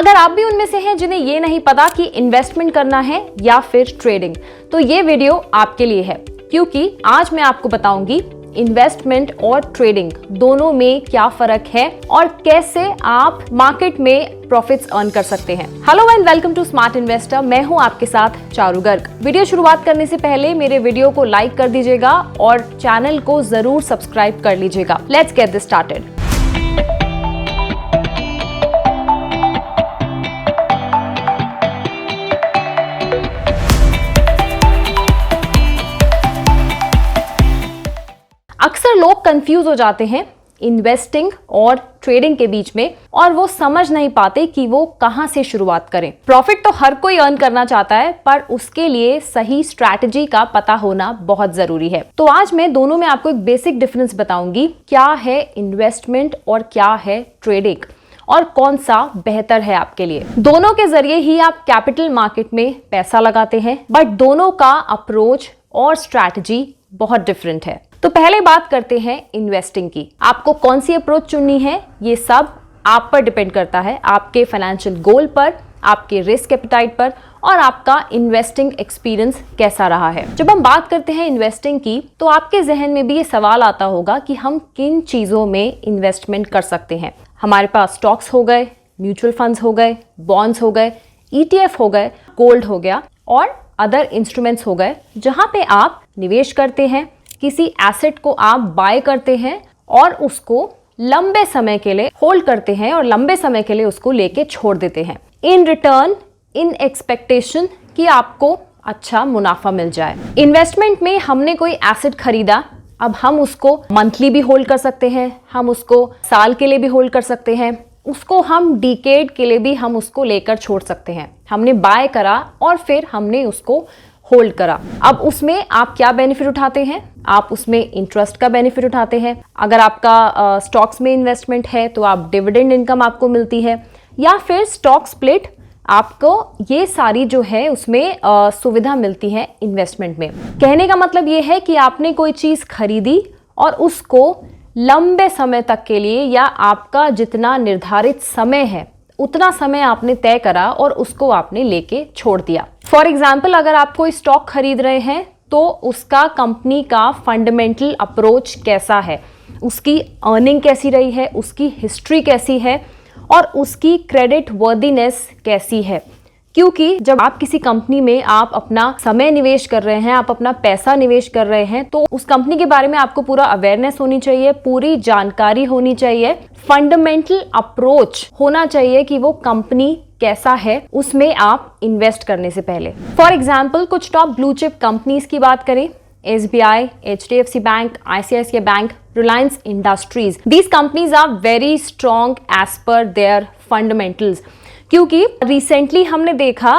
अगर आप भी उनमें से हैं जिन्हें ये नहीं पता कि इन्वेस्टमेंट करना है या फिर ट्रेडिंग, तो ये वीडियो आपके लिए है, क्योंकि आज मैं आपको बताऊंगी इन्वेस्टमेंट और ट्रेडिंग दोनों में क्या फर्क है और कैसे आप मार्केट में प्रॉफिट्स अर्न कर सकते हैं। Hello and welcome to Smart Investor. मैं हूं आपके साथ चारू गर्ग। वीडियो शुरुआत करने से पहले मेरे वीडियो को लाइक कर दीजिएगा और चैनल को जरूर सब्सक्राइब कर लीजिएगा। Let's get this started. अक्सर लोग कंफ्यूज हो जाते हैं इन्वेस्टिंग और ट्रेडिंग के बीच में और वो समझ नहीं पाते कि वो कहां से शुरुआत करें। प्रॉफिट तो हर कोई अर्न करना चाहता है, पर उसके लिए सही स्ट्रैटेजी का पता होना बहुत जरूरी है। तो आज मैं दोनों में आपको एक बेसिक डिफरेंस बताऊंगी, क्या है इन्वेस्टमेंट और क्या है ट्रेडिंग और कौन सा बेहतर है आपके लिए। दोनों के जरिए ही आप कैपिटल मार्केट में पैसा लगाते हैं, बट दोनों का अप्रोच और स्ट्रैटेजी बहुत डिफरेंट है। तो पहले बात करते हैं इन्वेस्टिंग की। आपको कौन सी अप्रोच चुननी है, ये सब आप पर डिपेंड करता है, आपके फाइनेंशियल गोल पर, आपके रिस्क एपेटाइट पर और आपका इन्वेस्टिंग एक्सपीरियंस कैसा रहा है। जब हम बात करते हैं इन्वेस्टिंग की, तो आपके जहन में भी ये सवाल आता होगा कि हम किन चीजों में इन्वेस्टमेंट कर सकते हैं। हमारे पास स्टॉक्स हो गए, म्यूचुअल फंड्स हो गए, बॉन्ड्स हो गए, ETF हो गए, गोल्ड हो गया और अदर इंस्ट्रूमेंट्स हो गए, जहां पे आप निवेश करते हैं, किसी एसेट को आप बाय करते हैं और उसको लंबे समय के लिए होल्ड करते हैं और लंबे समय के लिए उसको लेके छोड़ देते हैं, इन रिटर्न इन एक्सपेक्टेशन कि आपको अच्छा मुनाफा मिल जाए। इन्वेस्टमेंट में हमने कोई एसेट खरीदा, अब हम उसको मंथली भी होल्ड कर सकते हैं, हम उसको साल के लिए भी होल्ड कर सकते हैं, उसको हम डिकेड के लिए भी हम उसको लेकर छोड़ सकते हैं। हमने बाय करा और फिर हमने उसको होल्ड करा। अब उसमें आप क्या बेनिफिट उठाते हैं? आप उसमें इंटरेस्ट का बेनिफिट उठाते हैं। अगर आपका स्टॉक्स में इन्वेस्टमेंट है तो आप डिविडेंड इनकम आपको मिलती है, या फिर स्टॉक स्प्लिट, आपको ये सारी जो है उसमें सुविधा मिलती है इन्वेस्टमेंट में। कहने का मतलब ये है कि आपने कोई चीज खरीदी और उसको लंबे समय तक के लिए, या आपका जितना निर्धारित समय है उतना समय आपने तय करा और उसको आपने लेके छोड़ दिया। फॉर एग्जाम्पल, अगर आप कोई स्टॉक खरीद रहे हैं तो उसका कंपनी का फंडामेंटल अप्रोच कैसा है, उसकी अर्निंग कैसी रही है, उसकी हिस्ट्री कैसी है और उसकी क्रेडिट वर्दीनेस कैसी है। क्योंकि जब आप किसी कंपनी में आप अपना समय निवेश कर रहे हैं, आप अपना पैसा निवेश कर रहे हैं, तो उस कंपनी के बारे में आपको पूरा अवेयरनेस होनी चाहिए, पूरी जानकारी होनी चाहिए, फंडामेंटल अप्रोच होना चाहिए कि वो कंपनी कैसा है उसमें आप इन्वेस्ट करने से पहले। फॉर एग्जाम्पल, कुछ टॉप ब्लू चिप कंपनीज की बात करें, SBI, HDFC bank, ICICI bank, Reliance Industries. These companies are very strong as per their fundamentals. क्योंकि रिसेंटली हमने देखा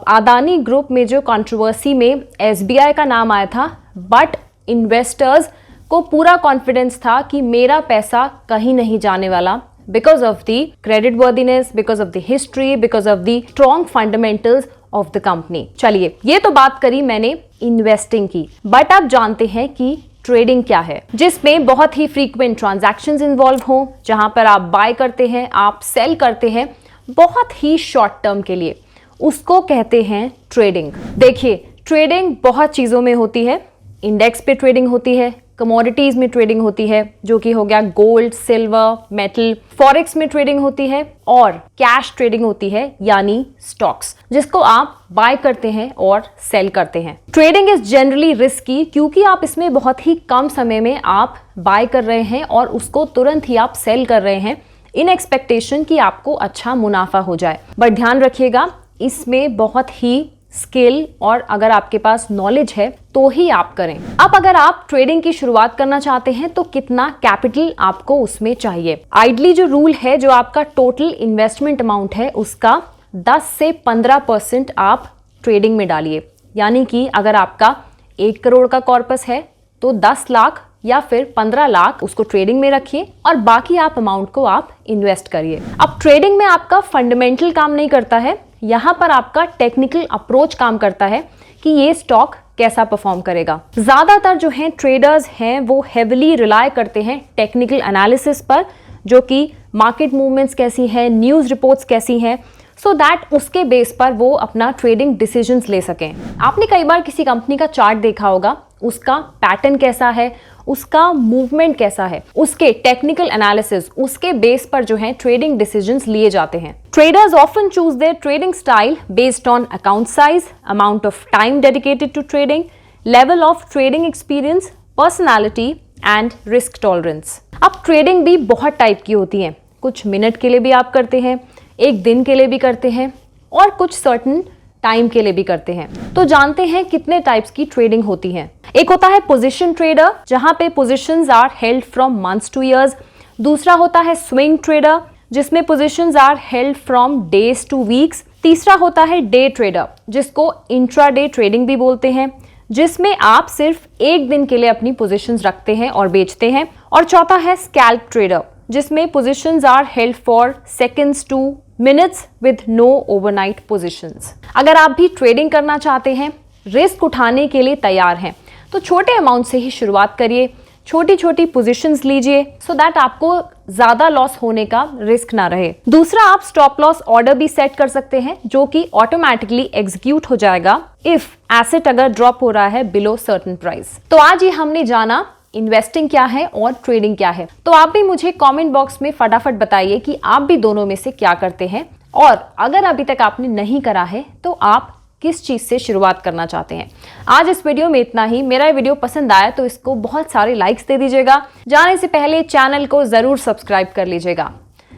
अदानी ग्रुप में जो कंट्रोवर्सी में SBI का नाम आया था, बट इन्वेस्टर्स को पूरा कॉन्फिडेंस था कि मेरा पैसा कहीं नहीं जाने वाला, because of the credit worthiness, because of the history, because of the strong fundamentals of the company. चलिए, ये तो बात करी मैंने इन्वेस्टिंग की, बट आप जानते हैं कि ट्रेडिंग क्या है, जिसमें बहुत ही फ्रीक्वेंट ट्रांजैक्शंस इन्वॉल्व हो, जहां पर आप बाय करते हैं, आप सेल करते हैं बहुत ही शॉर्ट टर्म के लिए, उसको कहते हैं ट्रेडिंग। देखिए, ट्रेडिंग बहुत चीजों में होती है। इंडेक्स पे ट्रेडिंग होती है, कमोडिटीज में ट्रेडिंग होती है, जो कि हो गया गोल्ड, सिल्वर, मेटल। फॉरेक्स में ट्रेडिंग होती है और कैश ट्रेडिंग होती है, यानी स्टॉक्स, जिसको आप बाय करते हैं और सेल करते हैं। ट्रेडिंग इज जनरली रिस्की, क्योंकि आप इसमें बहुत ही कम समय में आप बाय कर रहे हैं और उसको तुरंत ही आप सेल कर रहे हैं, इन एक्सपेक्टेशन कि आपको अच्छा मुनाफा हो जाए। बट ध्यान रखिएगा, इसमें बहुत ही स्किल और अगर आपके पास नॉलेज है तो ही आप करें। अब अगर आप ट्रेडिंग की शुरुआत करना चाहते हैं तो कितना कैपिटल आपको उसमें चाहिए? आइडली जो रूल है, जो आपका टोटल इन्वेस्टमेंट अमाउंट है उसका 10 से 15% आप ट्रेडिंग में डालिए। यानी कि अगर आपका 1 करोड़ का कॉर्पस है तो 10 लाख या फिर 15 लाख उसको ट्रेडिंग में रखिए और बाकी आप अमाउंट को आप इन्वेस्ट करिए। अब ट्रेडिंग में आपका फंडामेंटल काम नहीं करता है, यहां पर आपका टेक्निकल अप्रोच काम करता है कि ये स्टॉक कैसा परफॉर्म करेगा। ज्यादातर जो हैं ट्रेडर्स हैं वो हेविली रिलाय करते हैं टेक्निकल एनालिसिस पर, जो कि मार्केट मूवमेंट्स कैसी हैं, न्यूज रिपोर्ट्स कैसी हैं, सो दैट उसके बेस पर वो अपना ट्रेडिंग डिसीजंस ले सकें। आपने कई बार किसी कंपनी का चार्ट देखा होगा, उसका पैटर्न कैसा है, उसका मूवमेंट कैसा है, उसके टेक्निकल एनालिसिस, उसके बेस पर जो है ट्रेडिंग डिसीजंस लिए जाते हैं। Traders often choose their trading style based on account size, amount of time dedicated to trading, level of trading experience, personality and risk tolerance. अब ट्रेडिंग भी बहुत टाइप की होती है, कुछ मिनट के लिए भी आप करते हैं, एक दिन के लिए भी करते हैं और कुछ सर्टेन टाइम के लिए भी करते हैं। तो जानते हैं कितने टाइप्स की ट्रेडिंग होती है। एक होता है पोजीशन ट्रेडर, जहां पे positions are held from months to years. दूसरा होता है स्विंग ट्रेडर, जिसमें positions are held from days to weeks. तीसरा होता है डे ट्रेडर, जिसको इंट्राडे ट्रेडिंग भी बोलते हैं, जिसमें आप सिर्फ एक दिन के लिए अपनी पोजीशंस रखते हैं और बेचते हैं। और चौथा है स्कैल्प ट्रेडर, जिसमें positions are held for seconds to minutes with no overnight positions. अगर आप भी ट्रेडिंग करना चाहते हैं, रिस्क उठाने के लिए तैयार हैं, तो छोटे अमाउंट से ही शुरुआत करिए, छोटी छोटी पोजीशंस लीजिए सो दैट आपको ज्यादा लॉस होने का रिस्क ना रहे। दूसरा, आप स्टॉप लॉस ऑर्डर भी सेट कर सकते हैं, जो कि ऑटोमेटिकली एग्जीक्यूट हो जाएगा इफ एसेट अगर ड्रॉप हो रहा है बिलो सर्टेन प्राइस। तो आज ये हमने जाना इन्वेस्टिंग क्या है और ट्रेडिंग क्या है। तो आप भी मुझे कमेंट बॉक्स में फटाफट बताइए कि आप भी दोनों में से क्या करते हैं, और अगर अभी तक आपने नहीं करा है तो आप किस चीज से शुरुआत करना चाहते हैं। आज इस वीडियो में इतना ही। मेरा वीडियो पसंद आया तो इसको बहुत सारे लाइक्स दे दीजिएगा। जाने से पहले चैनल को जरूर सब्सक्राइब कर लीजिएगा।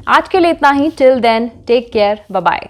आज के लिए इतना ही। Till then take care, bye bye.